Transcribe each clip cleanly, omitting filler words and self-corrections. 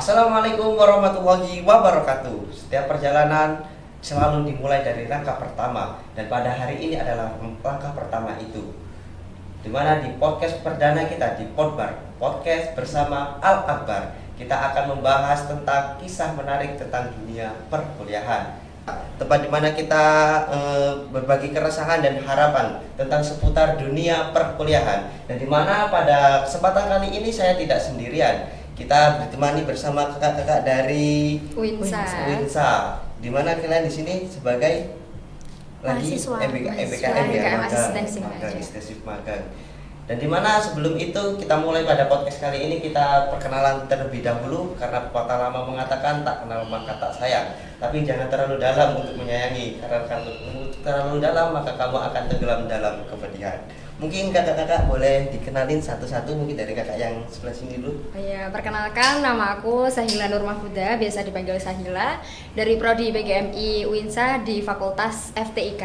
Assalamualaikum warahmatullahi wabarakatuh. Setiap perjalanan selalu dimulai dari langkah pertama, dan pada hari ini adalah langkah pertama itu, dimana di podcast perdana kita di Podbar Podcast bersama Al Akbar, kita akan membahas tentang kisah menarik tentang dunia perkuliahan. Tempat dimana kita berbagi keresahan dan harapan tentang seputar dunia perkuliahan, dan dimana pada kesempatan kali ini saya tidak sendirian. Kita ditemani bersama kakak-kakak dari Uinsa. Dimana kalian di sini sebagai lagi MBKM magang. Dan dimana sebelum itu kita mulai pada podcast kali ini, kita perkenalan terlebih dahulu, karena pepatah lama mengatakan tak kenal maka tak sayang. Tapi jangan terlalu dalam untuk menyayangi, karena kalau terlalu dalam maka kamu akan tenggelam dalam kepedihan. Mungkin kakak-kakak boleh dikenalin satu-satu, mungkin dari kakak yang sebelah sini dulu. Ya, perkenalkan, nama aku Sahila Nur Mahfuda, biasa dipanggil Sahila, dari Prodi PGMI Uinsa di Fakultas FTIK.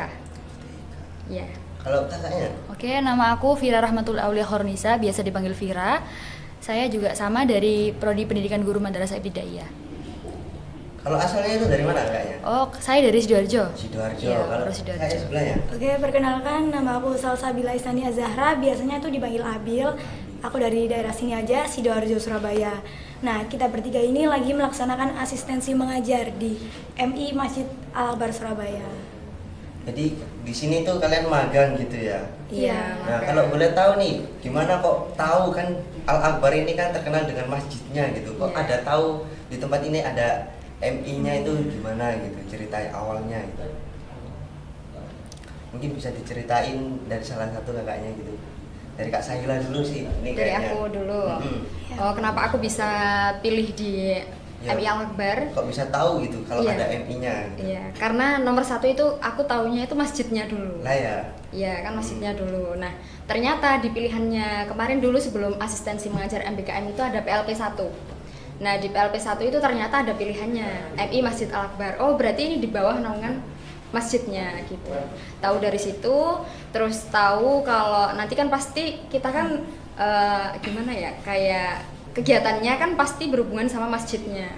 Ya. Kalau kakaknya? Oke, nama aku Vira Rahmatul Aulia Khornisa, biasa dipanggil Vira. Saya juga sama dari Prodi Pendidikan Guru Madrasah Ibtidaiyah. Kalau asalnya itu dari mana kakaknya? Oh, saya dari Sidoarjo. Sidoarjo. Iya, Kalau Sidoarjo. kakaknya sebelahnya? Oke, perkenalkan, nama aku Salsabila Isania Zahra, biasanya tuh dipanggil Abil. Aku dari daerah sini aja, Sidoarjo, Surabaya. Nah, kita bertiga ini lagi melaksanakan asistensi mengajar di MI Masjid Al Akbar Surabaya. Jadi di sini tuh kalian magang gitu ya? Iya. Nah, kalau boleh tahu nih, gimana kok tahu kan Al Akbar ini kan terkenal dengan masjidnya gitu. Kok Iya. ada tahu di tempat ini ada MI-nya itu gimana gitu, ceritain awalnya gitu. Mungkin bisa diceritain dari salah satu kakaknya gitu. Dari Kak Sahila dulu sih. Ini Dari kayaknya. aku dulu. Mm-mm. Oh, kenapa aku bisa pilih di Ya. MI Al Akbar? Kok bisa tahu gitu kalau Iya. ada MI-nya gitu. Iya, karena nomor satu itu aku taunya itu masjidnya dulu. Lah ya. Iya, kan masjidnya dulu. Nah, ternyata di pilihannya kemarin dulu sebelum asistensi mengajar MBKM itu ada PLP 1. Nah, di PLP 1 itu ternyata ada pilihannya MI Masjid Al Akbar. Oh, berarti ini di bawah naungan masjidnya gitu. Tahu dari situ, terus tahu kalau nanti kan pasti kita kan gimana ya, kayak kegiatannya kan pasti berhubungan sama masjidnya.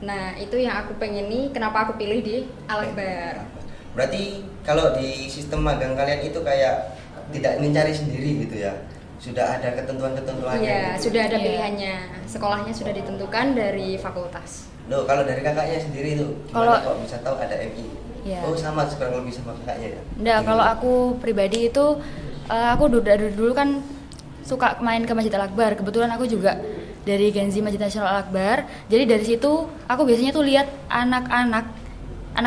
Nah, itu yang aku pengen nih, kenapa aku pilih di Al Akbar. Berarti kalau di sistem magang kalian itu kayak tidak mencari sendiri gitu ya? Sudah ada ketentuan-ketentuannya Iya, gitu? sudah ada Iya. pilihannya. Sekolahnya sudah ditentukan dari fakultas. Loh, kalau dari kakaknya sendiri itu gimana kok bisa tahu ada MI? Iya. Oh, sama kurang lebih sama kakaknya ya? Nggak, kalau aku pribadi itu aku dari dulu kan suka main ke Masjid Al Akbar. Kebetulan aku juga dari Genzi Masjid Nasional Al Akbar. Jadi dari situ aku biasanya tuh lihat anak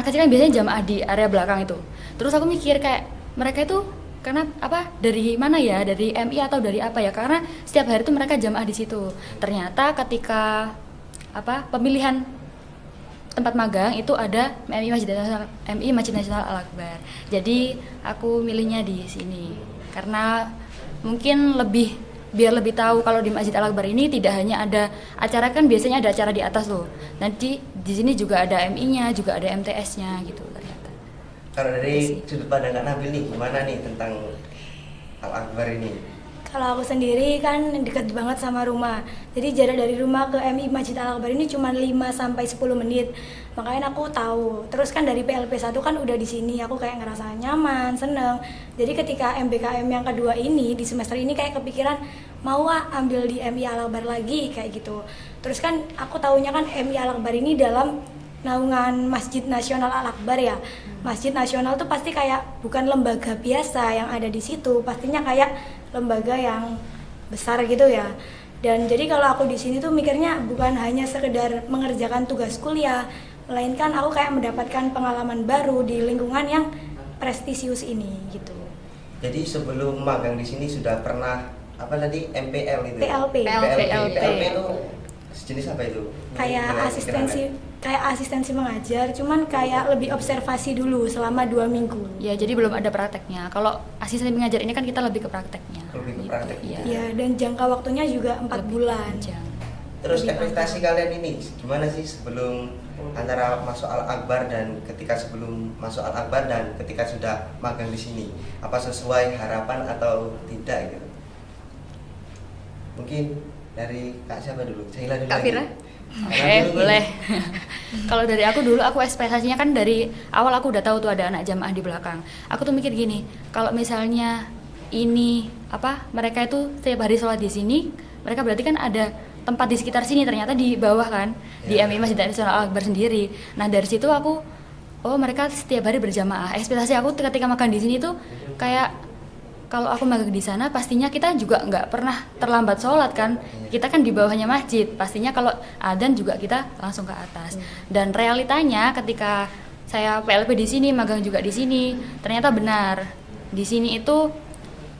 kecil kan biasanya jamaah di area belakang itu. Terus aku mikir kayak mereka itu karena apa, dari mana ya, dari MI atau dari apa ya, karena setiap hari tuh mereka jamaah di situ. Ternyata ketika pemilihan tempat magang itu ada MI Masjid Nasional Al Akbar. Jadi aku milihnya di sini karena mungkin biar lebih tahu kalau di Masjid Al Akbar ini tidak hanya ada acara, kan biasanya ada acara di atas loh. Nanti di sini juga ada MI-nya, juga ada MTS-nya gitu ternyata. Kalau dari sudut pandang Kak Nabil nih, gimana nih tentang Al Akbar ini? Kalau aku sendiri kan dekat banget sama rumah. Jadi jarak dari rumah ke MI Masjid Al Akbar ini cuma 5-10 menit. Makanya aku tahu. Terus kan dari PLP 1 kan udah di sini, aku kayak ngerasa nyaman, seneng. Jadi ketika MBKM yang kedua ini di semester ini kayak kepikiran mau ambil di MI Al Akbar lagi kayak gitu. Terus kan aku taunya kan MI Al Akbar ini dalam naungan Masjid Nasional Al Akbar ya. Masjid Nasional tuh pasti kayak bukan lembaga biasa yang ada di situ, pastinya kayak lembaga yang besar gitu ya. Dan jadi kalau aku di sini tuh mikirnya bukan hanya sekedar mengerjakan tugas kuliah, melainkan aku kayak mendapatkan pengalaman baru di lingkungan yang prestisius ini gitu. Jadi sebelum magang di sini sudah pernah apa tadi MPL itu? PLP. PLP itu sejenis apa itu? Kayak Boleh asistensi mengajar, cuman kayak lebih observasi dulu selama 2 minggu. Ya, jadi belum ada prakteknya. Kalau asisten mengajar ini kan kita lebih ke prakteknya. Lebih ke gitu. praktek. Iya. Ya, dan jangka waktunya juga 4 Lebih bulan. panjang. Terus Lebih ekspektasi kalian ini gimana sih sebelum antara masuk Al Akbar dan ketika sebelum masuk Al Akbar dan ketika sudah magang di sini? Apa sesuai harapan atau tidak gitu? Mungkin dari Kak siapa dulu? Sahila dulu. Kak lagi. Fira? Oke, boleh. Kalau dari aku dulu, aku ekspektasinya kan dari awal aku udah tahu tuh ada anak jamaah di belakang. Aku tuh mikir gini, kalau misalnya ini mereka itu setiap hari sholat di sini, mereka berarti kan ada tempat di sekitar sini, ternyata di bawah kan, di MI Masjid Nasional Al Akbar sendiri. Nah dari situ aku, oh mereka setiap hari berjamaah. Ekspektasi aku ketika makan di sini tuh kayak kalau aku magang di sana pastinya kita juga nggak pernah terlambat sholat kan, kita kan di bawahnya masjid, pastinya kalau adzan juga kita langsung ke atas. Dan realitanya ketika saya PLP di sini, magang juga di sini, ternyata benar di sini itu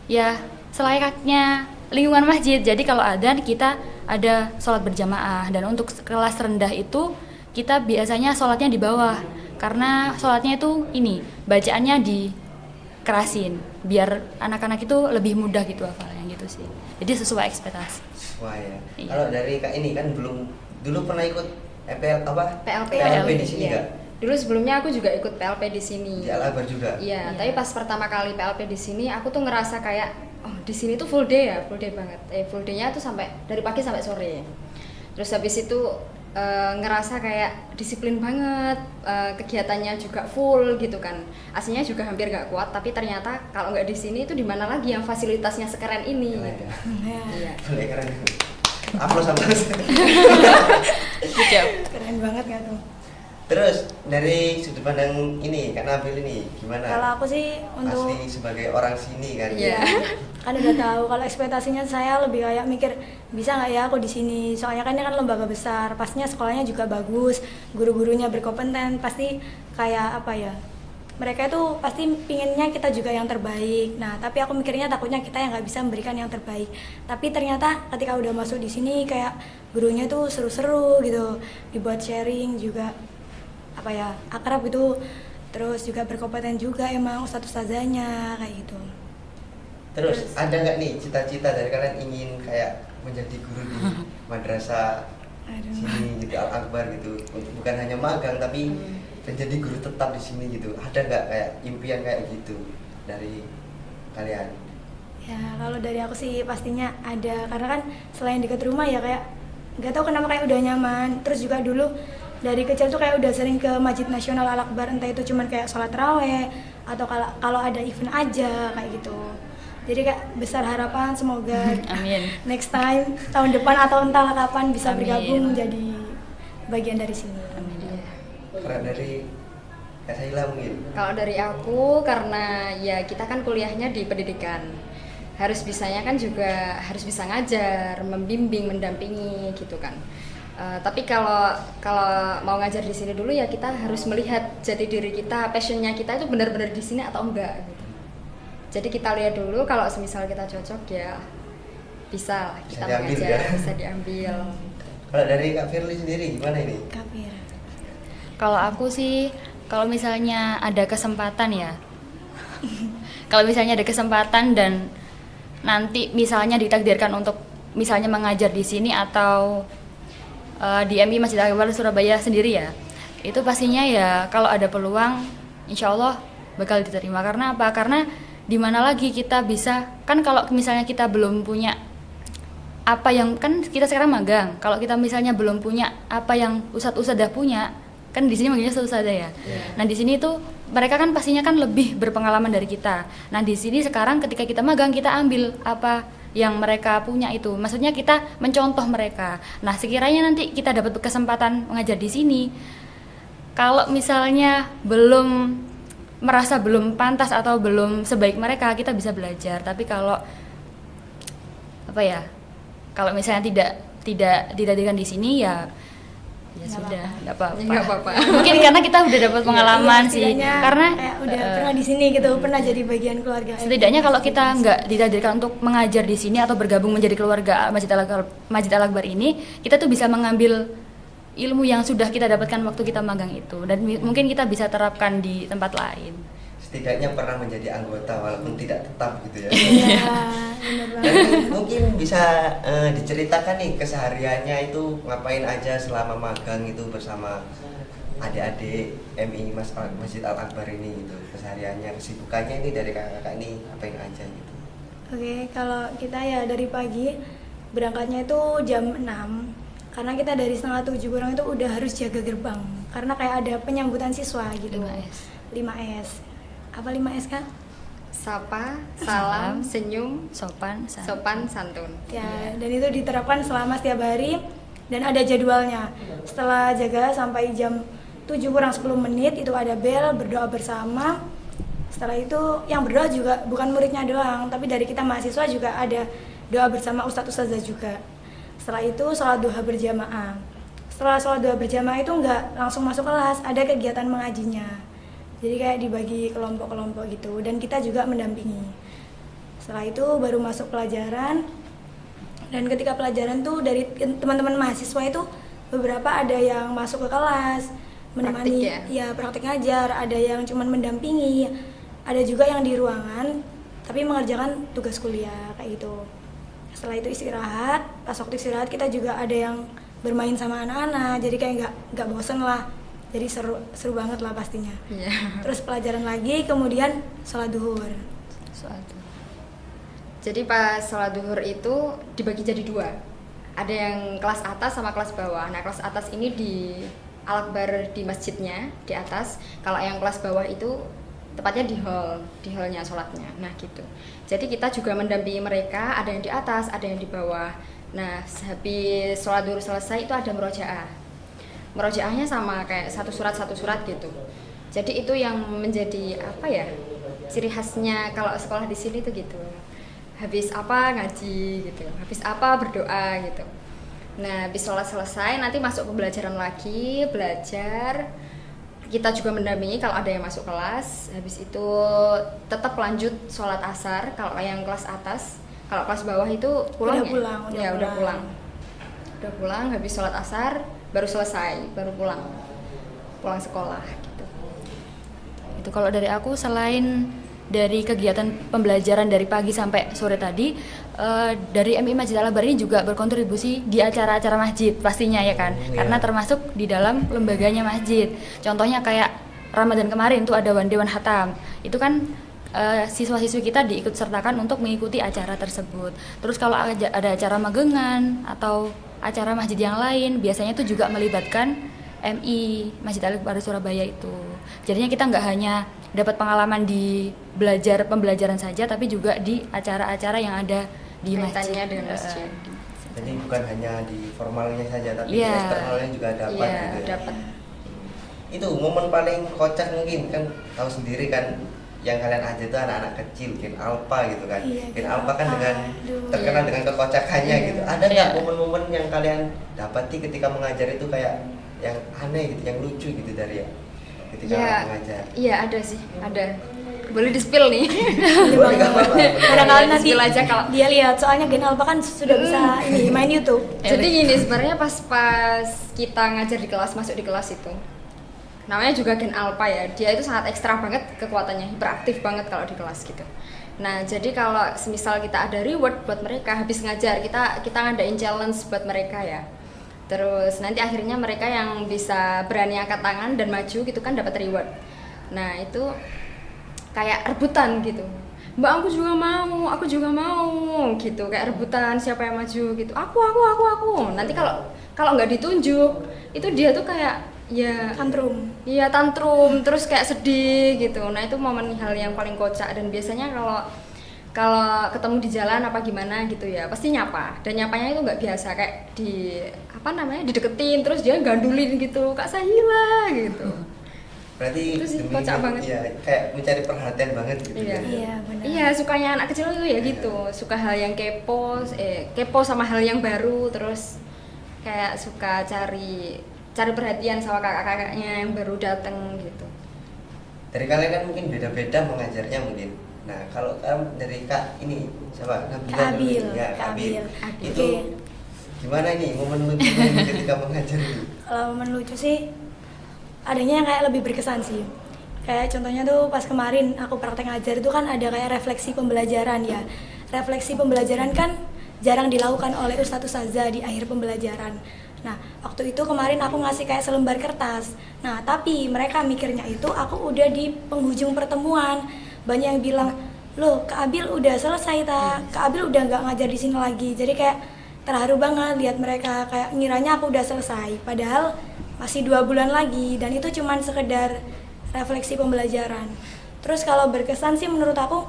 ya selayaknya lingkungan masjid. Jadi kalau adzan kita ada sholat berjamaah, dan untuk kelas rendah itu kita biasanya sholatnya di bawah karena sholatnya itu bacaannya dikerasin biar anak-anak itu lebih mudah gitu hafalnya gitu sih. Jadi sesuai ekspektasi. Wah ya. Iya. Kalau dari Kak ini kan belum dulu pernah ikut PLP di sini iya. enggak? Dulu sebelumnya aku juga ikut PLP di sini. Di Al Akbar juga. Iya, tapi pas pertama kali PLP di sini aku tuh ngerasa kayak di sini tuh full day ya, full day banget. Full day-nya tuh sampai dari pagi sampai sore. Terus habis itu ngerasa kayak disiplin banget, kegiatannya juga full gitu kan. Aslinya juga hampir nggak kuat, tapi ternyata kalau nggak di sini itu di mana lagi yang fasilitasnya sekeren ini. Gitu. Iya. Boleh keren. Aplaus aplaus. Keren banget nggak tuh? Terus dari sudut pandang ini Kak Nabil ini gimana? Kalau aku sih untuk Pasti sebagai orang sini kan. Iya. kan udah tahu kalau ekspektasinya saya lebih kayak mikir bisa nggak ya aku di sini, soalnya kan ini kan lembaga besar, pastinya sekolahnya juga bagus, guru-gurunya berkompeten, pasti kayak mereka itu pasti pinginnya kita juga yang terbaik. Nah tapi aku mikirnya takutnya kita yang nggak bisa memberikan yang terbaik, tapi ternyata ketika udah masuk di sini kayak gurunya tuh seru-seru gitu, dibuat sharing juga akrab gitu, terus juga berkompeten juga emang ustadzanya kayak gitu. Terus ada nggak nih cita-cita dari kalian ingin kayak menjadi guru di madrasah sini gitu, Al Akbar gitu, bukan hanya magang tapi menjadi guru tetap di sini gitu? Ada nggak kayak impian kayak gitu dari kalian? Ya kalau dari aku sih pastinya ada, karena kan selain dekat rumah ya kayak nggak tahu kenapa kayak udah nyaman. Terus juga dulu dari kecil tuh kayak udah sering ke Masjid Nasional Al Akbar, entah itu cuman kayak sholat raweh atau kalau ada event aja kayak gitu. Jadi kayak besar harapan semoga Amin. next time tahun depan atau entahlah kapan bisa Amin. bergabung menjadi bagian dari sini. Amin. Kalau dari Kak Saila mungkin? Kalau dari aku karena ya kita kan kuliahnya di pendidikan, harus bisanya kan juga harus bisa ngajar, membimbing, mendampingi gitu kan. Tapi kalau mau ngajar di sini dulu ya kita harus melihat jati diri kita, passionnya kita itu benar-benar di sini atau enggak gitu. Jadi kita lihat dulu, kalau semisal kita cocok ya bisa lah kita mengajar, bisa diambil. Kalau dari Kak Firly sendiri gimana ini? Kapir. Kalau aku sih, kalau misalnya ada kesempatan ya, kalau misalnya ada kesempatan dan nanti misalnya ditakdirkan untuk misalnya mengajar di sini atau di MI Masjid Al Akbar Surabaya sendiri ya, itu pastinya ya kalau ada peluang, insya Allah bakal diterima. Karena apa? Karena di mana lagi kita bisa, kan kalau misalnya kita belum punya apa yang, kan kita sekarang magang, kalau kita misalnya belum punya apa yang ustadz dah punya, kan di sini manggilnya ustadz ya. Nah di sini tuh mereka kan pastinya kan lebih berpengalaman dari kita. Nah di sini sekarang ketika kita magang, kita ambil apa yang mereka punya itu, maksudnya kita mencontoh mereka. Nah sekiranya nanti kita dapat kesempatan mengajar di sini, kalau misalnya merasa belum pantas atau belum sebaik mereka, kita bisa belajar. Tapi kalau kalau misalnya tidak dihadirkan di sini ya sudah, nggak apa-apa. Mungkin karena kita udah dapat pengalaman sih, karena udah pernah di sini gitu, pernah jadi bagian keluarga. Setidaknya kalau kita nggak dihadirkan untuk mengajar di sini atau bergabung menjadi keluarga Masjid Al Akbar ini, kita tuh bisa mengambil ilmu yang sudah kita dapatkan waktu kita magang itu, dan mungkin kita bisa terapkan di tempat lain. Setidaknya pernah menjadi anggota walaupun tidak tetap gitu ya. Iya, benar banget. Dan mungkin bisa diceritakan nih kesehariannya itu ngapain aja selama magang itu bersama adik-adik MI Masjid Al Akbar ini gitu. Kesehariannya, kesibukannya ini dari kakak-kakak ini ngapain aja gitu. Oke, kalau kita ya dari pagi berangkatnya itu jam 6. Karena kita dari setengah 7 kurang itu udah harus jaga gerbang. Karena kayak ada penyambutan siswa gitu. 5S. 5S. Apa 5S kan? Sapa, salam, senyum, Sopan, sopan, santun. Ya, dan itu diterapkan selama setiap hari dan ada jadwalnya. Setelah jaga sampai jam 7 kurang 10 menit itu ada bel, berdoa bersama. Setelah itu yang berdoa juga bukan muridnya doang, tapi dari kita mahasiswa juga ada doa bersama Ustadz Ustazah juga. Setelah itu sholat duha berjamaah. Setelah sholat duha berjamaah itu nggak langsung masuk kelas, ada kegiatan mengajinya. Jadi kayak dibagi kelompok-kelompok gitu dan kita juga mendampingi. Setelah itu baru masuk pelajaran. Dan ketika pelajaran tuh dari teman-teman mahasiswa itu beberapa ada yang masuk ke kelas menemani praktik ngajar, ada yang cuman mendampingi, ada juga yang di ruangan tapi mengerjakan tugas kuliah kayak gitu. Setelah itu istirahat, pas waktu istirahat kita juga ada yang bermain sama anak-anak, jadi kayak nggak bosen lah, jadi seru banget lah pastinya. Terus pelajaran lagi, kemudian sholat duhur. Jadi pas sholat duhur itu dibagi jadi 2. Ada yang kelas atas sama kelas bawah. Nah kelas atas ini di Al-Akbar di masjidnya di atas. Kalau yang kelas bawah itu tepatnya di hallnya sholatnya. Nah gitu. Jadi kita juga mendampingi mereka. Ada yang di atas, ada yang di bawah. Nah habis sholat duhur selesai itu ada murojaah. Murojaahnya sama kayak satu surat gitu. Jadi itu yang menjadi apa ya? Ciri khasnya kalau sekolah di sini tuh gitu. Habis apa ngaji gitu, habis apa berdoa gitu. Nah habis sholat selesai nanti masuk pembelajaran lagi, belajar. Kita juga mendampingi kalau ada yang masuk kelas. Habis itu tetap lanjut sholat asar kalau yang kelas atas. Kalau kelas bawah itu pulang udah pulang habis sholat asar baru selesai, baru pulang sekolah gitu. Itu kalau dari aku, selain dari kegiatan pembelajaran dari pagi sampai sore tadi, dari MI Masjid Al-Akbar ini juga berkontribusi di acara-acara masjid pastinya ya kan, karena termasuk di dalam lembaganya masjid. Contohnya kayak Ramadan kemarin tuh ada Dewan Hatam, itu kan siswa-siswi kita diikut sertakan untuk mengikuti acara tersebut. Terus kalau ada acara magengan atau acara masjid yang lain, biasanya itu juga melibatkan MI Masjid Al-Akbar Surabaya itu. Jadinya kita nggak hanya dapat pengalaman di pembelajaran saja, tapi juga di acara-acara yang ada di masjid. Dengan masjid. Jadi bukan hanya di formalnya saja, tapi di eksternalnya juga dapat gitu ya. Dapat. Itu momen paling kocak mungkin kan tahu sendiri kan, yang kalian aja itu anak-anak kecil, Gen Alpha gitu kan. Gen Alpha kan terkenal dengan kekocakannya gitu. Ada nggak momen-momen yang kalian dapati ketika mengajar itu kayak yang aneh gitu, yang lucu gitu dari ketika mengajar? Iya ada sih, ada. Boleh di-spill nih. Boleh, nggak apa-apa. Kadang-kadang nanti aja kalau dia lihat, soalnya Gen Alpha kan sudah bisa ini main YouTube. Jadi gini, sebenarnya pas kita ngajar di kelas, masuk di kelas itu, namanya juga Gen Alpha ya, dia itu sangat ekstra banget kekuatannya, hiperaktif banget kalau di kelas gitu. Nah jadi kalau semisal kita ada reward buat mereka habis ngajar, kita ngadain challenge buat mereka ya. Terus nanti akhirnya mereka yang bisa berani angkat tangan dan maju gitu kan dapat reward. Nah itu kayak rebutan gitu. Mbak aku juga mau gitu, kayak rebutan siapa yang maju gitu. Aku. Nanti kalau nggak ditunjuk itu dia tuh kayak tantrum terus kayak sedih gitu. Nah itu momen hal yang paling kocak, dan biasanya kalau ketemu di jalan apa gimana gitu ya pasti nyapa, dan nyapanya itu nggak biasa kayak dideketin terus dia gandulin gitu, Kak Sahila gitu. Berarti itu sih kocak banget ya, kayak mencari perhatian banget gitu. Iya benar. Iya, sukanya anak kecil itu ya gitu, suka hal yang kepo sama hal yang baru, terus kayak suka cari perhatian sama kakak-kakaknya yang baru datang gitu. Dari kalian kan mungkin beda-beda mengajarnya mungkin. Nah kalau dari Kak ini siapa? Kak Abil. Itu gimana nih momen lucu ketika mengajar itu? Kalau momen lucu sih adanya yang kayak lebih berkesan sih. Kayak contohnya tuh pas kemarin aku praktek ngajar itu kan ada kayak refleksi pembelajaran ya. Refleksi pembelajaran kan jarang dilakukan oleh Ustadz Ustazah di akhir pembelajaran. Nah, waktu itu kemarin aku ngasih kayak selembar kertas. Nah, tapi mereka mikirnya itu aku udah di penghujung pertemuan. Banyak yang bilang, "Loh, Kak Abil udah selesai ta? Kak Abil udah nggak ngajar di sini lagi." Jadi kayak terharu banget lihat mereka, kayak ngiranya aku udah selesai padahal masih 2 bulan lagi, dan itu cuman sekedar refleksi pembelajaran. Terus kalau berkesan sih menurut aku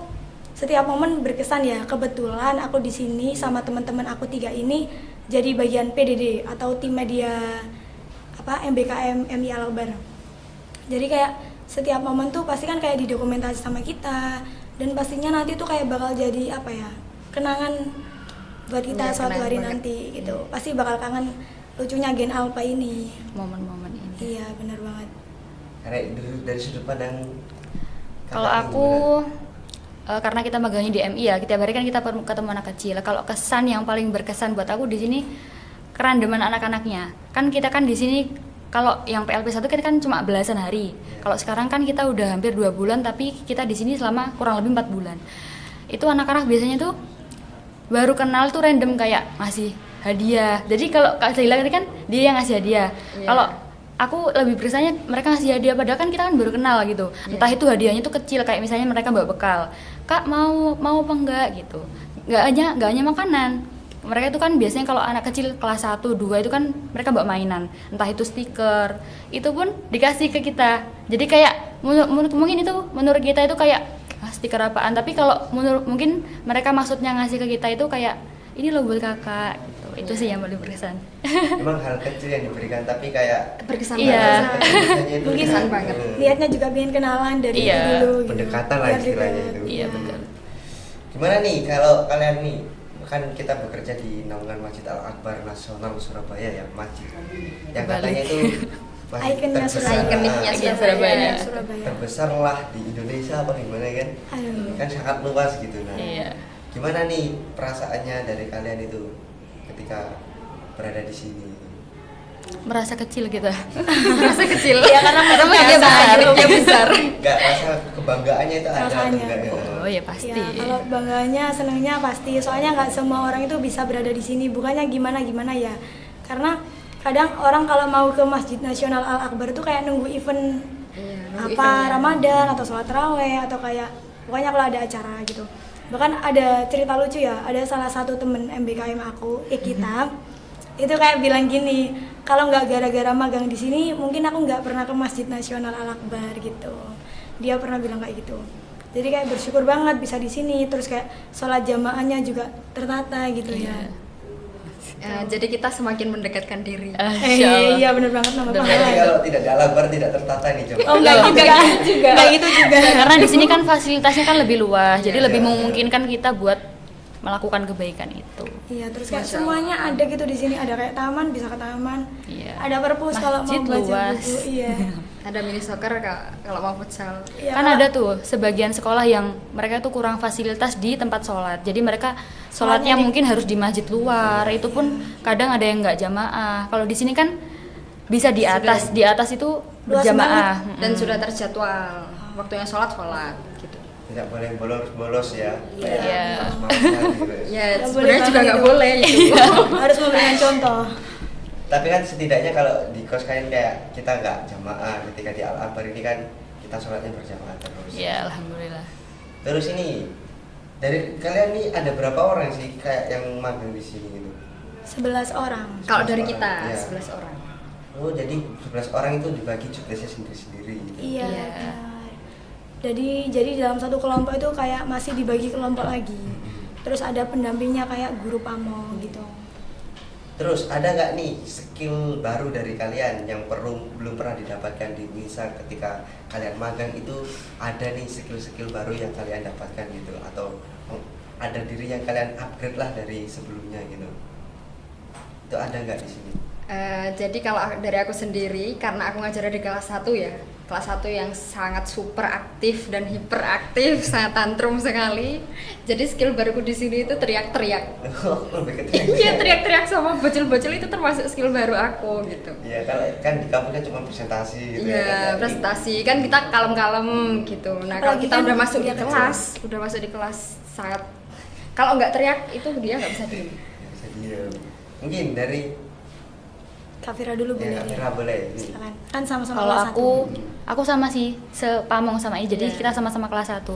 setiap momen berkesan ya. Kebetulan aku di sini sama teman-teman aku 3 ini jadi bagian PDD atau tim media MBKM MI Al-Akbar. Jadi kayak setiap momen tuh pasti kan kayak didokumentasi sama kita, dan pastinya nanti tuh kayak bakal jadi kenangan buat kita Ya, suatu kenangan hari banget. nanti gitu. Pasti bakal kangen lucunya Gen Alpha ini. momen-momen ini. Iya benar banget. Karena dari sudut pandang Kalau kakak aku gimana? karena kita magangnya di MI ya, tiap hari kan kita ketemu anak kecil. Kalau kesan yang paling berkesan buat aku di sini kerandeman anak-anaknya. Kan kita kan di sini kalau yang PLP 1 kita kan cuma belasan hari. Kalau sekarang kan kita udah hampir 2 bulan, tapi kita di sini selama kurang lebih 4 bulan. Itu anak-anak biasanya tuh baru kenal tuh random kayak ngasih hadiah. Jadi kalau Kak Zaila tadi kan dia yang ngasih hadiah. Iya. Kalau aku lebih berkesannya mereka ngasih hadiah, padahal kan kita kan baru kenal gitu. Entah itu hadiahnya tuh kecil kayak misalnya mereka bawa bekal. Kak mau apa enggak gitu. Enggak hanya makanan. Mereka itu kan biasanya kalau anak kecil kelas 1, 2 itu kan mereka bawa mainan. Entah itu stiker. Itu pun dikasih ke kita. Jadi kayak menurut kita itu kayak stiker apaan, tapi kalau mungkin mereka maksudnya ngasih ke kita itu kayak ini loh buat kakak gitu. Itu sih yang paling berkesan. Memang hal kecil yang diberikan tapi kayak Berkesan Iya. banget. biasanya itu Mungkin Berkesan banget. Niatnya juga pengen kenalan dari Iya. itu dulu gitu. Pendekatan lah Biar istilahnya dekat. itu. Iya betul. Gimana nih kalau kalian nih, kan kita bekerja di naungan Masjid Al-Akbar Nasional Surabaya ya, masjid yang Balik. katanya itu masjid Ikonnya terbesar, Ikoniknya Surabaya. Surabaya. terbesar lah di Indonesia apa gimana kan? Aduh. Kan sangat luas gitu. Nah, Iya. gimana nih perasaannya dari kalian itu ketika berada di sini? Merasa kecil kita. Merasa kecil. Iya, karena Kita mah biasa biasa aja. hidupnya besar. Enggak, rasa kebanggaannya itu ada atau Rasanya. enggak ya? Oh ya pasti. Ya, kalau bangganya, senangnya pasti. Soalnya nggak semua orang itu bisa berada di sini. Bukannya gimana ya. Karena kadang orang kalau mau ke Masjid Nasional Al-Akbar itu kayak nunggu event Iya, nunggu eventnya. Ramadan atau sholat taraweh atau kayak pokoknya kalau ada acara gitu. Bahkan ada cerita lucu ya. Ada salah satu temen MBKM aku, kita itu kayak bilang gini, kalau nggak gara-gara magang di sini, mungkin aku nggak pernah ke Masjid Nasional Al-Akbar gitu. Dia pernah bilang kayak gitu. Jadi kayak bersyukur banget bisa di sini, terus kayak sholat jamaahnya juga tertata gitu ya. Jadi kita semakin mendekatkan diri. Iya benar banget nama Bener. Jadi pahala. kalau tidak ada Al-Akbar tidak tertata nih coba. Oh enggak gitu juga. Enggak gitu juga. Karena di sini kan fasilitasnya kan lebih luas, jadi Iya, lebih iya. memungkinkan kita buat melakukan kebaikan itu. Iya, terus kayak Masya semuanya ada gitu di sini. Ada kayak taman, bisa ke taman. Iya. Ada perpus kalau mau Masjid baca luas. buku. Iya. Ada mini soccer kalau mau futsal. Iya, Kan kalau- ada tuh sebagian sekolah yang mereka tuh kurang fasilitas di tempat sholat, jadi mereka sholatnya Sholatnya di- mungkin harus di masjid luar. Itu pun kadang ada yang nggak jamaah. Kalau di sini kan bisa di atas itu Luas berjamaah. Dan sudah terjadwal. Waktunya sholat gitu. Tidak boleh bolos ya. Iya. Harus makan gitu ya. Ya Nggak sebenarnya boleh juga banget nggak itu. boleh gitu. Harus memberikan contoh. Tapi kan setidaknya kalau di kos kalian kayak kita nggak jamaah ketika di Al-Akbar ini kan kita sholatnya berjamaah terus. Ya alhamdulillah. Terus ini dari kalian nih ada berapa orang sih kayak yang magang di sini gitu? 11 orang. Kalau dari kita Iya. 11 orang. Oh jadi 11 orang itu dibagi tugasnya sendiri-sendiri gitu. Iya. Iya. benar. Jadi dalam satu kelompok itu kayak masih dibagi kelompok lagi. Terus ada pendampingnya kayak guru pamong gitu. Terus ada nggak nih skill baru dari kalian yang belum pernah didapatkan di MISA ketika kalian magang itu, ada nih skill-skill baru yang kalian dapatkan gitu, atau ada diri yang kalian upgrade lah dari sebelumnya gitu, itu ada nggak di sini? Jadi kalau dari aku sendiri, karena aku ngajarnya di kelas 1 ya, kelas 1 yang sangat super aktif dan hiperaktif, sangat tantrum sekali. Jadi skill baruku di sini itu teriak-teriak. Lebih ke Iya, teriak-teriak sama bocil-bocil itu termasuk skill baru aku gitu. Iya, kalau kan di kampusnya cuma presentasi gitu ya. Iya, kan. presentasi kan kita kalem-kalem gitu. Nah, kalau Apalagi kita kan udah masuk di dia kecil. kelas, udah masuk di kelas sangat, kalau nggak teriak itu dia nggak bisa diem. Ya, bisa diem. Mungkin dari Kafira dulu boleh. ya, Kafira boleh. Ini. Silakan. Kan sama-sama Kalau kelas aku sama sih sepamong sama ini, jadi Iya. kita sama-sama kelas 1.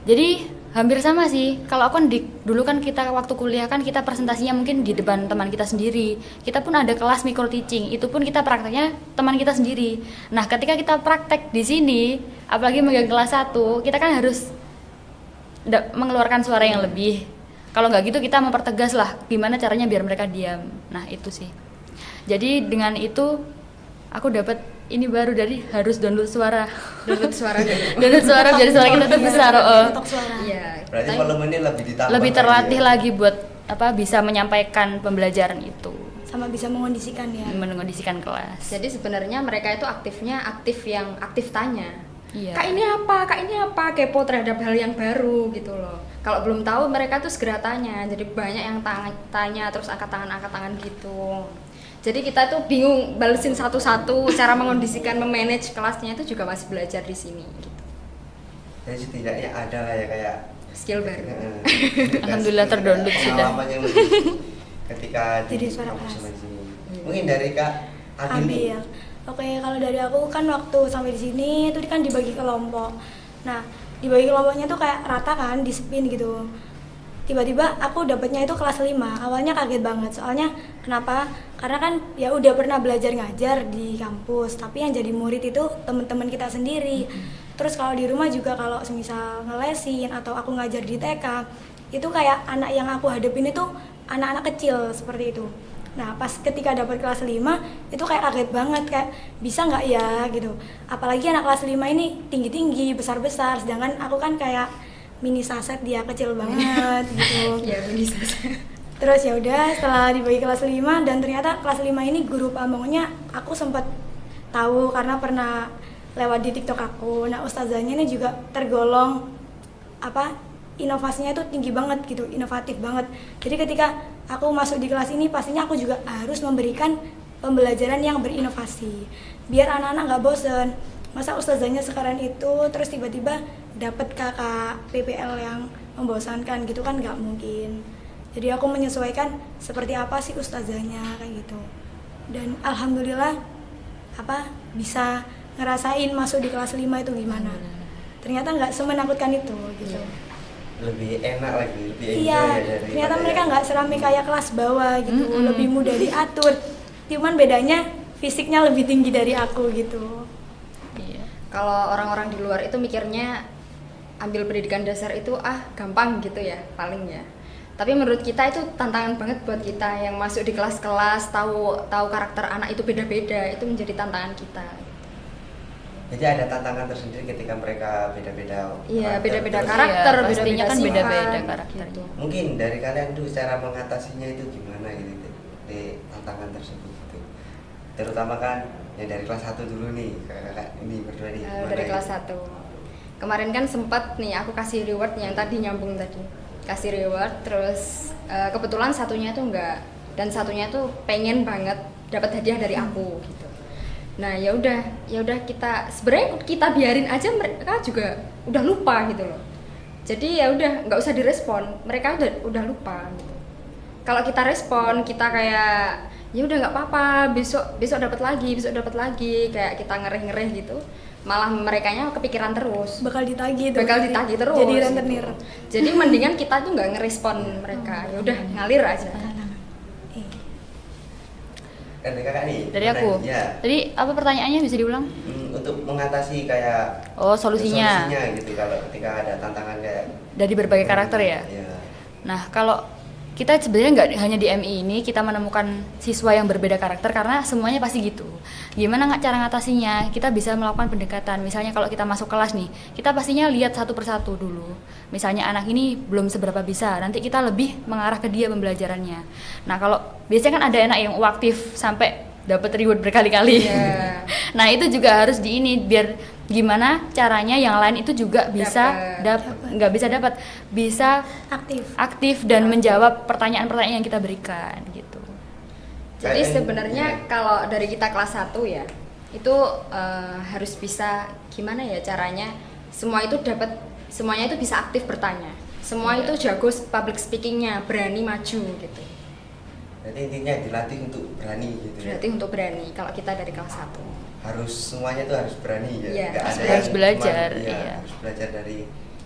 Jadi Hampir sama sih. Kalau aku kan dulu kan kita waktu kuliah kan kita presentasinya mungkin di depan teman kita sendiri. Kita pun ada kelas micro teaching, itu pun kita prakteknya teman kita sendiri. Nah, ketika kita praktek di sini, apalagi megang kelas 1, kita kan harus mengeluarkan suara yang lebih. Kalau nggak gitu kita mempertegas lah gimana caranya biar mereka diam. Nah, itu sih. Jadi dengan itu aku dapat ini baru dari harus download suara. Download suara gitu. Download suara biar suara kita tuh besar. Ketok suara. Iya. Berarti Tapi- volumenya lebih ditambah. Lebih terlatih ya. lagi buat bisa menyampaikan pembelajaran itu, Sama bisa mengondisikan ya. mengondisikan kelas. Jadi sebenarnya mereka itu aktifnya yang aktif tanya. Iya. Kak ini apa, kepo terhadap hal yang baru gitu loh. Kalau belum tahu mereka tuh segera tanya. Jadi banyak yang tanya terus angkat tangan gitu. Jadi kita tuh bingung balesin satu-satu, cara mengondisikan, memanage kelasnya itu juga masih belajar di sini gitu. Jadi setidaknya ada lah ya kayak Skill baru. Alhamdulillah terdownload sudah. Pengalaman yang lebih ketika Jadi di suara kampus keras. sama di sini. Mungkin dari Kak Agil nih. Ambil. Oke, kalau dari aku kan waktu sampai di sini itu kan dibagi kelompok. Nah, dibagi kelompoknya tuh kayak rata kan, di spin gitu. Tiba-tiba aku dapetnya itu kelas 5. Awalnya kaget banget. Soalnya kenapa? Karena kan ya udah pernah belajar ngajar di kampus, tapi yang jadi murid itu teman-teman kita sendiri. Terus kalau di rumah juga kalau semisal ngelesin atau aku ngajar di TK, itu kayak anak yang aku hadapin itu anak-anak kecil seperti itu. Nah, pas ketika dapat kelas 5 itu kayak kaget banget, kayak bisa nggak ya gitu. Apalagi anak kelas 5 ini tinggi-tinggi, besar-besar, sedangkan aku kan kayak mini saset, dia kecil banget gitu. Ya bisa. Terus ya udah setelah dibagi kelas 5 dan ternyata kelas 5 ini guru pamongnya aku sempat tahu karena pernah lewat di TikTok aku. Nah, ustazahnya ini juga tergolong inovasinya itu tinggi banget gitu, inovatif banget. Jadi ketika aku masuk di kelas ini pastinya aku juga harus memberikan pembelajaran yang berinovasi biar anak-anak nggak bosen. Masa ustazahnya sekarang itu terus tiba-tiba dapat kakak PPL yang membosankan gitu kan nggak mungkin. Jadi aku menyesuaikan seperti apa sih ustazahnya kayak gitu. Dan alhamdulillah bisa ngerasain masuk di kelas 5 itu gimana. Ternyata nggak semenakutkan itu gitu. Lebih enak lagi, lebih enjoy Iya, ya dari ternyata mereka nggak serame kayak kelas bawah gitu, lebih mudah diatur. Cuman bedanya fisiknya lebih tinggi dari aku gitu. Iya. Kalau orang-orang di luar itu mikirnya ambil pendidikan dasar itu gampang gitu ya paling ya. Tapi menurut kita itu tantangan banget buat kita yang masuk di kelas-kelas, tahu karakter anak itu beda-beda, itu menjadi tantangan kita. Jadi ada tantangan tersendiri ketika mereka beda-beda. Iya, beda-beda Terus karakter, Iya, beda-beda pastinya kan sifat, beda-beda karakternya. gitu. Mungkin dari kalian tuh cara mengatasinya itu gimana gitu di tantangan tersebut gitu. Terutama kan yang dari kelas 1 dulu nih, kakak ini berdua nih. gimana Dari gitu? kelas 1. Kemarin kan sempat nih aku kasih reward yang tadi nyambung tadi. Kasih reward terus kebetulan satunya tuh enggak dan satunya tuh pengen banget dapat hadiah dari aku gitu. Nah, ya udah kita sebenarnya kita biarin aja, mereka juga udah lupa gitu loh. Jadi ya udah nggak usah direspon, mereka udah lupa gitu. Kalau kita respon, kita kayak ya udah nggak apa-apa, besok dapat lagi kayak kita ngereh gitu, malah merekanya kepikiran terus, Bakal ditagih tuh. bakal ditagih terus Jadi gitu. rentenir. Jadi mendingan kita tuh nggak ngerespon mereka, ya udah ngalir aja. Dari kakak nih. Dari gimana? aku. Iya. Tadi apa pertanyaannya, bisa diulang? Untuk mengatasi kayak Solusinya. gitu kalau ketika ada tantangan kayak Dari berbagai karakter ya. Iya. Nah, kalau kita sebenarnya nggak hanya di MI ini kita menemukan siswa yang berbeda karakter karena semuanya pasti gitu. Gimana nggak cara ngatasinya? Kita bisa melakukan pendekatan. Misalnya kalau kita masuk kelas nih, kita pastinya lihat satu persatu dulu. Misalnya anak ini belum seberapa bisa, nanti kita lebih mengarah ke dia pembelajarannya. Nah, kalau biasanya kan ada anak yang aktif sampai dapat reward berkali-kali. Iya. Nah, itu juga harus biar gimana caranya yang lain itu juga bisa nggak bisa aktif dan menjawab pertanyaan-pertanyaan yang kita berikan gitu. Jadi Kayak- sebenarnya iya. kalau dari kita kelas 1 ya, itu harus bisa gimana ya caranya semuanya itu bisa aktif bertanya. Semua itu jago public speakingnya, berani maju gitu. Jadi intinya dilatih untuk berani gitu. ya. Berarti untuk berani kalau kita dari kelas 1. Harus semuanya tuh harus berani ya. Iya, Nggak ada harus yang belajar, cuman, iya. harus belajar dari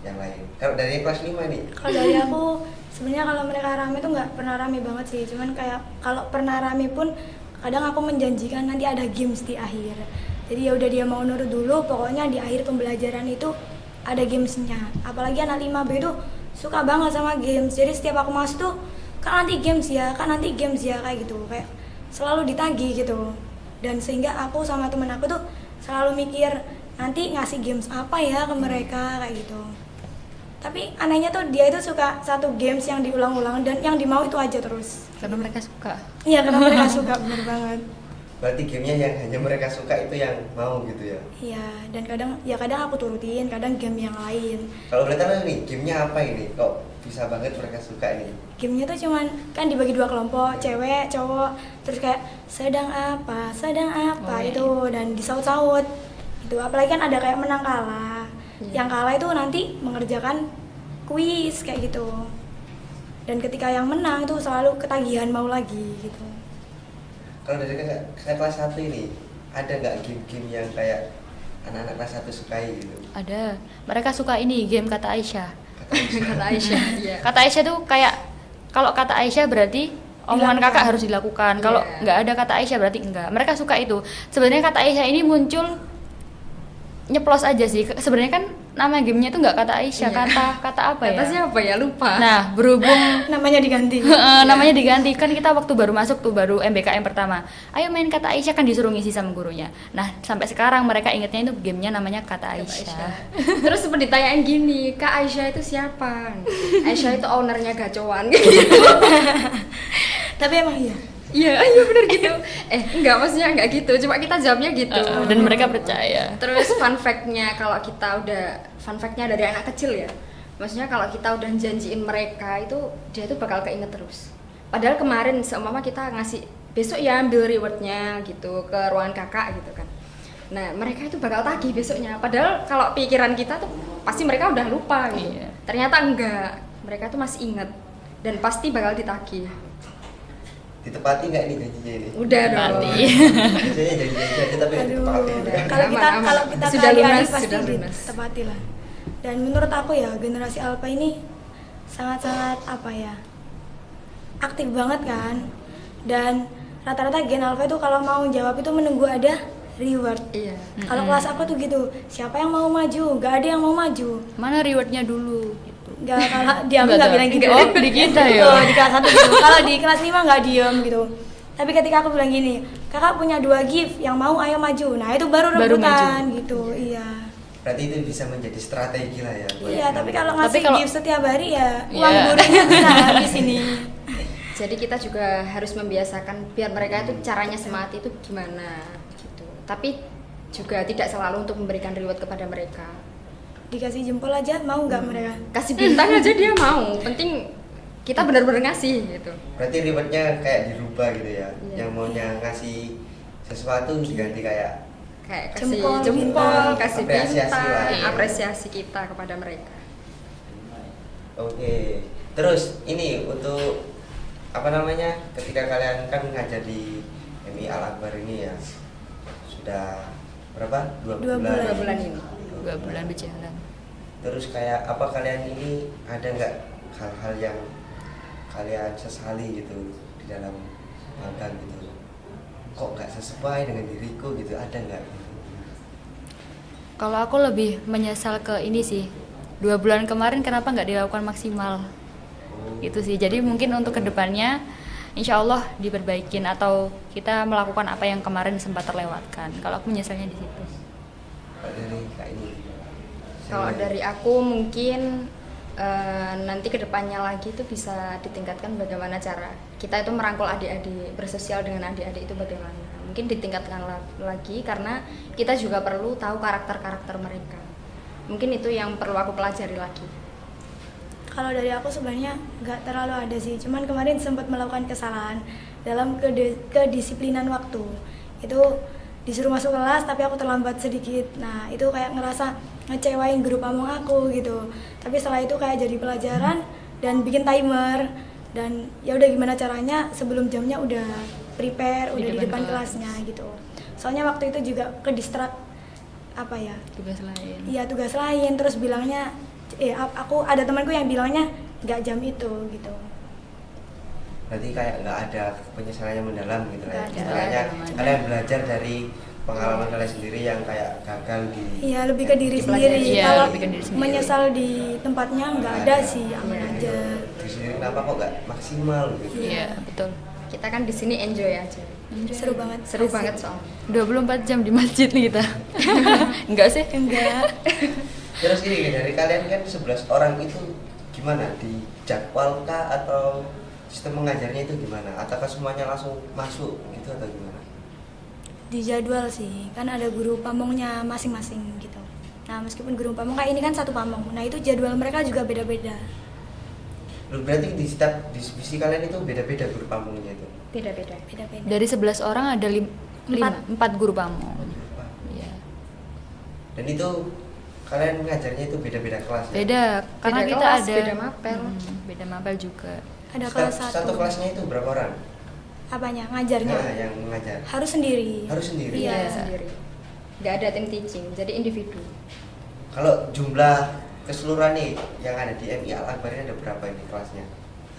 yang lain? Kalau dari kelas 5 nih? Kalau dari aku sebenarnya kalau mereka rame tuh nggak pernah rame banget sih, cuman kayak kalau pernah rame pun kadang aku menjanjikan nanti ada games di akhir. Jadi ya udah dia mau nurut dulu, pokoknya di akhir pembelajaran itu ada gamesnya. Apalagi anak 5B itu suka banget sama games. Jadi setiap aku masuk tuh kan nanti games ya, kan nanti games ya kayak gitu. Kayak selalu ditagih gitu. Dan sehingga aku sama temen aku tuh selalu mikir nanti ngasih games apa ya ke mereka kayak gitu. Tapi anehnya tuh dia itu suka satu games yang diulang-ulang dan yang dimau itu aja terus. Karena mereka suka. Iya, karena mereka suka bener banget. Berarti gamenya yang hanya mereka suka itu yang mau gitu ya? Iya, dan kadang aku turutin, kadang game yang lain. Kalau boleh tahu nih, gamenya apa ini? Kok bisa banget mereka suka ini? Gamenya tuh cuman kan dibagi 2 kelompok, cewek, cowok, terus kayak sedang apa Oh, iya. itu dan disaut-saut. Itu apalagi kan ada kayak menang kalah. Iya. Yang kalah itu nanti mengerjakan kuis kayak gitu. Dan ketika yang menang itu selalu ketagihan mau lagi gitu. Kalau dari kakak kelas 1 ini, ada nggak game-game yang kayak anak-anak kelas 1 sukai gitu? Ada. Mereka suka ini game kata Aisyah. Kata Aisyah. Iya. Kata Aisyah tuh kayak kalau kata Aisyah berarti omongan Dilakukan. kakak harus dilakukan. Kalau Iya. nggak ada kata Aisyah berarti enggak. Mereka suka itu. Sebenarnya kata Aisyah ini muncul nyeplos aja sih. Sebenarnya kan nama gamenya itu nggak kata Aisyah, Iya. kata apa ya? Kata siapa ya? Lupa. Nah, berhubung Namanya diganti. namanya diganti kan kita waktu baru masuk tuh baru MBKM pertama. Ayo main kata Aisyah kan disuruh ngisi sama gurunya. Nah, sampai sekarang mereka ingetnya itu gamenya namanya kata Aisyah. Terus seperti ditanyain gini, Kak Aisyah itu siapa? Aisyah itu ownernya gacoan gitu. Tapi emang iya. Iya, benar gitu. Enggak, maksudnya enggak gitu. Cuma kita jawabnya gitu. Dan mereka percaya. Terus fun fact-nya kalau kita udah fun fact-nya dari anak kecil ya. Maksudnya kalau kita udah janjiin mereka itu dia tuh bakal keinget terus. Padahal kemarin seumpama kita ngasih besok ya ambil rewardnya gitu ke ruangan kakak gitu kan. Nah mereka itu bakal tagih besoknya. Padahal kalau pikiran kita tuh pasti mereka udah lupa gitu. Iya. Ternyata enggak. Mereka tuh masih inget dan pasti bakal ditagih. Ditepati nggak nih janjinya ini? Udah dong. Ditepati. Biasanya janji-janji aja tapi nggak Aduh, ditepati. kalau kita Aman, kalau aman. kita Sudah ke adik-adik lunas, pasti sudah lunas. ditepati lah. Dan menurut aku ya generasi Alpha ini sangat-sangat apa ya, aktif banget kan. Dan rata-rata Gen Alpha itu kalau mau jawab itu menunggu ada reward. Iya. Kalau kelas aku tuh gitu, siapa yang mau maju? Gak ada yang mau maju. Mana rewardnya dulu gitu. Gak, kalau dia Nggak nggak tahu. bilang gitu. Oh, di kita ya? Tuh, di kelas 1 gitu. Kalau di kelas 5 nggak diem gitu. Tapi ketika aku bilang gini, kakak punya 2 gift, yang mau ayo maju. Nah itu baru Baru rebutan gitu. Iya. Berarti itu bisa menjadi strategi lah ya. buat Iya, tapi yang- kalau Tapi ngasih kalau- gift setiap hari ya Iya. uang gurunya bisa habis ini. Jadi kita juga harus membiasakan biar mereka itu caranya semangat itu gimana gitu. Tapi juga tidak selalu untuk memberikan reward kepada mereka. Dikasih jempol aja mau nggak mereka? Kasih bintang aja dia mau. Penting kita benar-benar ngasih gitu. Berarti rewardnya kayak dirubah gitu ya. Iya. Yang maunya ngasih sesuatu diganti kayak Kayak kasih Jempol, jempol, bintang. kasih Apresiasi bintang, lah. apresiasi kita kepada mereka. oke. Terus ini untuk apa namanya? Ketika kalian kan ngajar di MI Al Akbar ini ya sudah berapa? 2 2 bulan. 2 bulan ini. 2 bulan berjalan. Terus kayak apa kalian ini ada nggak hal-hal yang kalian sesali gitu di dalam magang gitu? Kok nggak sesuai dengan diriku gitu? Ada nggak? Kalau aku lebih menyesal ke ini sih. 2 bulan kemarin kenapa nggak dilakukan maksimal? Gitu sih. Jadi mungkin untuk kedepannya insya Allah diperbaikin atau kita melakukan apa yang kemarin sempat terlewatkan. Kalau aku menyesalnya di situ. Kalau dari Kak ini? Kalau dari aku mungkin nanti kedepannya lagi itu bisa ditingkatkan bagaimana cara kita itu merangkul adik-adik, bersosial dengan adik-adik itu bagaimana. Mungkin ditingkatkan lagi karena kita juga perlu tahu karakter-karakter mereka. Mungkin itu yang perlu aku pelajari lagi. Kalau dari aku sebenarnya nggak terlalu ada sih. Cuman kemarin sempat melakukan kesalahan dalam kedisiplinan waktu. Itu disuruh masuk kelas tapi aku terlambat sedikit. Nah itu kayak ngerasa ngecewain grup among aku gitu. Tapi setelah itu kayak jadi pelajaran dan bikin timer. Dan ya udah gimana caranya sebelum jamnya udah prepare, udah di depan kelasnya gitu. Soalnya waktu itu juga ke distrak apa ya? Tugas lain. Iya tugas lain terus bilangnya aku ada temanku yang bilangnya nggak jam itu gitu. Berarti kayak nggak ada penyesalan yang mendalam gitu lah ya. Nggak ada. Istilahnya Nggak ada. kalian belajar dari pengalaman kalian sendiri yang kayak gagal di Iya, lebih ke diri Di sendiri. pelajaran. Iya, Kalau lebih ke diri sendiri. menyesal di tempatnya nggak ada sih, aman aja. di sendiri kenapa kok nggak maksimal gitu. Iya, betul. Kita kan di sini enjoy aja. Seru banget. Seru asik. banget soalnya. 24 jam di masjid nih kita. Enggak sih? Enggak. Terus ini dari kalian kan 11 orang itu gimana, di jadwal kah atau sistem mengajarnya itu gimana? Ataukah semuanya langsung masuk gitu atau gimana? Di jadwal sih, kan ada guru pamongnya masing-masing gitu. Nah, meskipun guru pamong kayak ini kan satu pamong, nah itu jadwal mereka juga beda-beda. Loh, berarti di setiap divisi kalian itu beda-beda guru pamongnya itu? Beda-beda. Beda-beda. Dari 11 orang ada 4 guru pamong. Iya. Dan itu kalian ngajarnya itu beda-beda kelas ya? Beda, karena Beda kita kelas, ada beda mapel. Beda mapel juga. Ada kelas Satu kelasnya itu berapa orang? Apanya? Ngajarnya? Nah, yang mengajar. Harus sendiri. Harus sendiri? Iya. Iya, sendiri. Nggak ada tim teaching, jadi individu. Kalau jumlah keseluruhan nih yang ada di MI Al Akbar ini ada berapa ini kelasnya?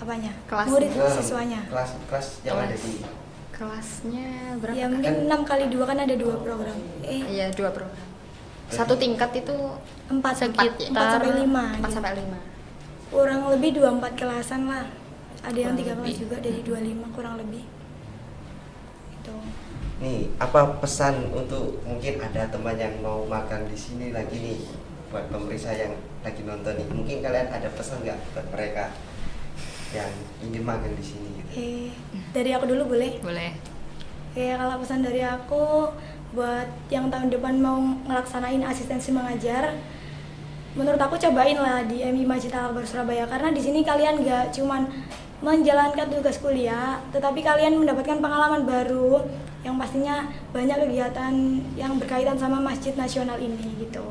Apanya? Kelas. Murid Nah, siswanya. Kelas yang ada di Kelasnya berapa? Ya mungkin 6 kali 2 kan ada 2 program. Iya, 2 program. Satu tingkat itu 4 Sekitar 4 sampai 5. 4 sampai 5. Kurang lebih 24 kelasan lah. Ada yang 3 kelas lebih. juga dari 25 kurang lebih. Itu. nih, apa pesan untuk mungkin ada teman yang mau magang di sini lagi nih, buat pemirsa yang lagi nonton nih, mungkin kalian ada pesan nggak buat mereka yang ingin magang di sini gitu? Dari aku dulu boleh? Boleh. Kalau pesan dari aku buat yang tahun depan mau ngelaksanain asistensi mengajar, menurut aku cobain lah di MI Masjid Al Akbar Surabaya, karena di sini kalian nggak cuman menjalankan tugas kuliah, tetapi kalian mendapatkan pengalaman baru yang pastinya banyak kegiatan yang berkaitan sama Masjid Nasional ini gitu.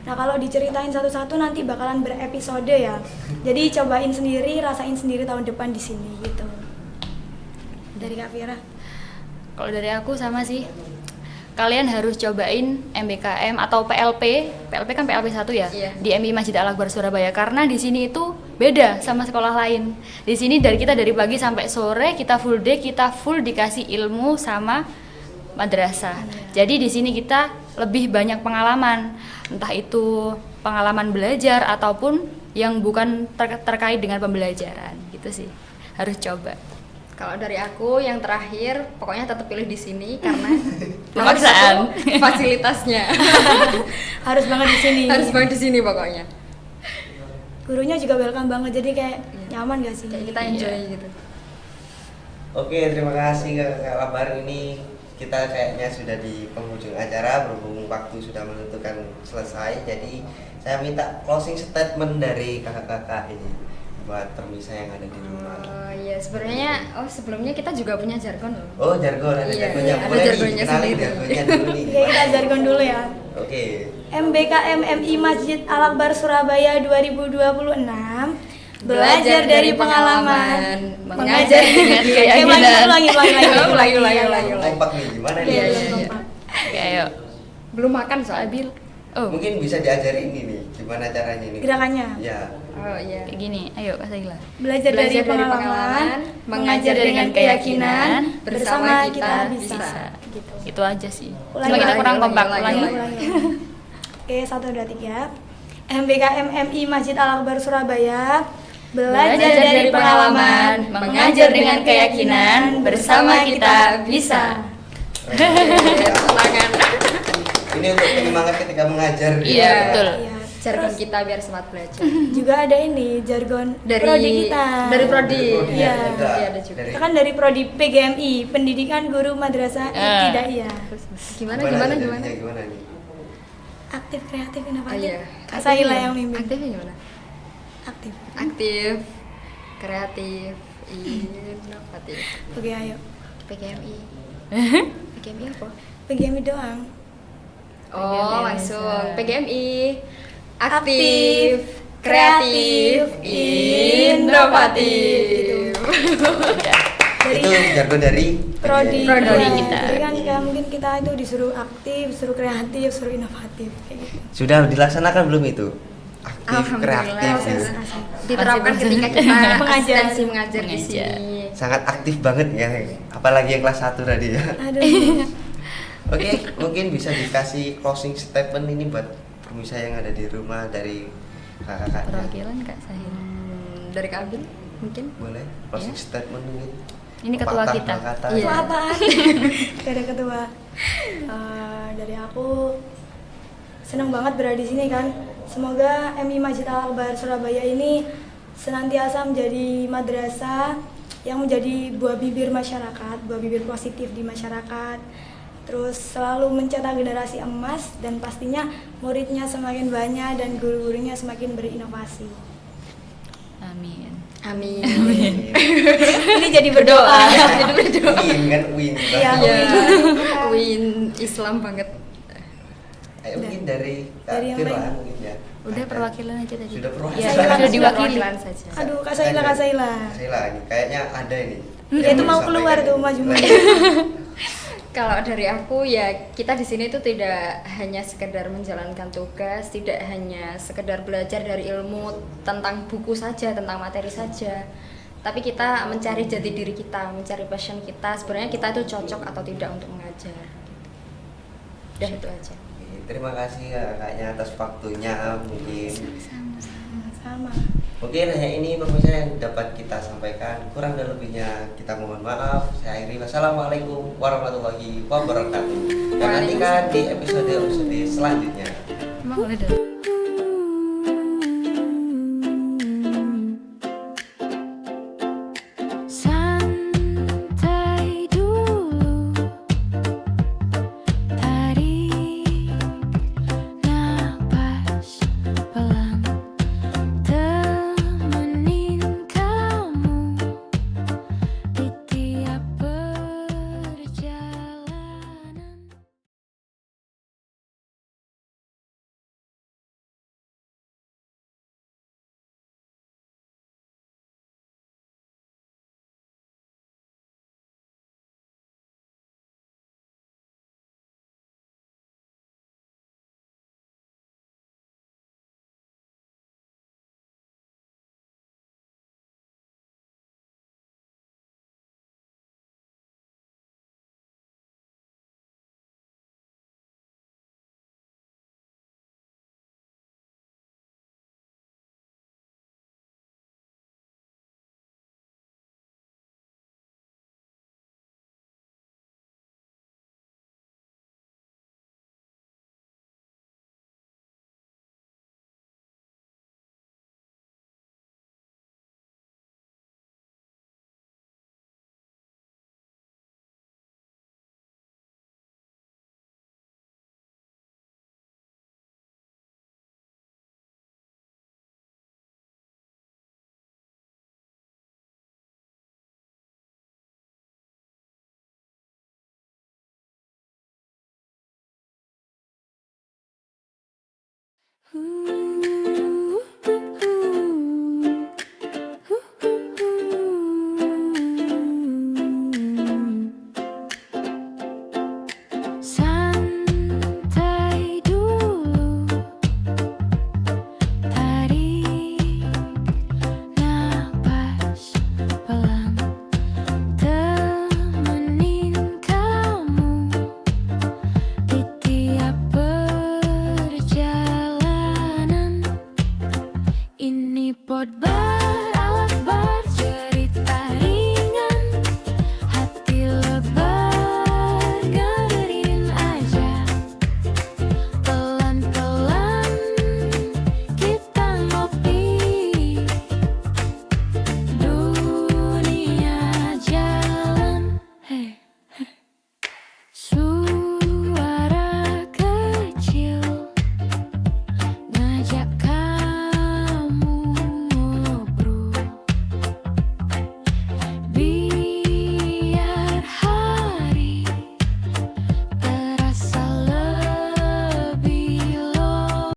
Nah, kalau diceritain satu-satu nanti bakalan berepisode ya. Jadi cobain sendiri, rasain sendiri tahun depan di sini gitu. Dari Kak Vira. Kalau dari aku sama sih. Kalian harus cobain MBKM atau PLP. PLP kan PLP 1 ya. Iya. Di MI Masjid Al Akbar Surabaya, karena di sini itu beda sama sekolah lain. Di sini dari pagi sampai sore kita full day, kita full dikasih ilmu sama madrasah. Jadi di sini kita lebih banyak pengalaman, entah itu pengalaman belajar ataupun yang bukan terkait dengan pembelajaran gitu sih. Harus coba. Kalau dari aku yang terakhir, pokoknya tetap pilih di sini karena Pemaksaan. fasilitasnya. Harus banget di sini. Harus banget di sini pokoknya. Gurunya juga welcome banget, jadi kayak nyaman gak sih? Kayak kita enjoy gitu. Oke, terima kasih Kak Labar. Ini kita kayaknya sudah di penghujung acara, berhubung waktu sudah menentukan selesai. Jadi saya minta closing statement dari kakak-kakak ini buat pemirsa yang ada di rumah. Oh iya, sebenarnya sebelumnya kita juga punya jargon loh. Oh, jargon, ada Iya, jargonnya. ada Boleh nih, jargonnya kenalin sendiri. jargonnya dulu nih. Oke, kita jargon dulu ya. Oke. MBKM MI Masjid Al Akbar Surabaya 2026. Belajar dari pengalaman, mengajar dengan keyakinan. Ulangi. Kompak nih, gimana nih? Iya, iya. Oke, ayo. Belum makan soalnya. Abil. Oh, Mungkin bisa diajari ini nih, gimana caranya ini? Gerakannya. Ya. Oh iya. kayak gini. Ayo, Kak Saila. Belajar dari pengalaman, mengajar dengan keyakinan, bersama kita bisa. Gitu. Itu aja sih. Ulangi, Cuma kita kurang ulangi, kompak. ulangi. Ulangi. Oke, 1, 2, 3. MBKM MI Masjid Al Akbar Surabaya. Belajar dari pengalaman, mengajar dengan keyakinan, bersama kita bisa. Tangan. Ini untuk penyemangat ketika mengajar. Iya, betul. Iya. Jargon Terus kita biar semangat belajar. juga ada ini jargon Dari prodi kita. Dari prodi. Iya. Iya, ada juga. Kita kan dari prodi PGMI, Pendidikan Guru Madrasah Ibtidaiyah. Gimana nih gimana? jadinya, gimana nih? Aktif, kreatif, inovatif. Oh iya. Kak Saila yang mimpin. Aktifnya gimana? Aktif. Aktif, kreatif, inovatif. Oke, ayo. PGMI. PGMI apa? PGMI doang. Oh, langsung PGMI. Aktif, Aktif, kreatif, inovatif. Dari Itu jargon dari prodi Prodi ya. kita. Jadi kan kayak mungkin kita itu disuruh aktif, disuruh kreatif, disuruh inovatif kayak gitu. Sudah dilaksanakan belum itu? aktif, kreatif gitu. Diterapkan ketika kita asistensi mengajar di Mengajar. sini. Sangat aktif banget ya, apalagi yang kelas 1 tadi ya. Aduh. Oke, mungkin bisa dikasih closing statement ini buat pemirsa yang ada di rumah dari kakak-kakaknya. Perwakilan Kak Sahil. Dari Kak Abdul mungkin. Boleh closing Ya. statement mungkin. Ini ketua Pepatah, kita. kata-kata. Iya. Ketua apaan? Gak ada ketua. Dari aku senang banget berada di sini kan. Semoga MI Masjid Al Akbar Surabaya ini senantiasa menjadi madrasah yang menjadi buah bibir masyarakat, buah bibir positif di masyarakat. Terus selalu mencetak generasi emas dan pastinya muridnya semakin banyak dan guru-gurunya semakin berinovasi. Amin. Amin. Ini jadi berdoa. Win kan win. Iya, Ya, win. win Islam banget. Ayo mungkin dari Kak Dari yang Firla lain. mungkin ya. Udah Ada. perwakilan aja tadi. Sudah Ya, perwakilan. sudah diwakili. Perwakilan saja. Aduh, Kak Saila, Kak Saila. Saila ini kayaknya ada ini. Dia yang tuh mau disampaikan keluar tuh, ini. maju. Kalau dari aku ya kita di sini tuh tidak hanya sekedar menjalankan tugas, tidak hanya sekedar belajar dari ilmu tentang buku saja, tentang materi saja. Tapi kita mencari jati diri kita, mencari passion kita. Sebenarnya kita itu cocok atau tidak untuk mengajar. Udah itu aja. Oke, terima kasih ya kakaknya atas waktunya mungkin. Sama. Mungkin hanya ini pemirsa yang dapat kita sampaikan. Kurang dan lebihnya kita mohon maaf. Saya akhiri. Wassalamualaikum warahmatullahi wabarakatuh. Dan nantikan di episode-episode selanjutnya. Emang udah. Santai dulu, tarik napas pelan, temenin kamu di tiap perjalanan. Santai dulu, tarik napas pelan, temenin kamu di tiap perjalanan. Ini pot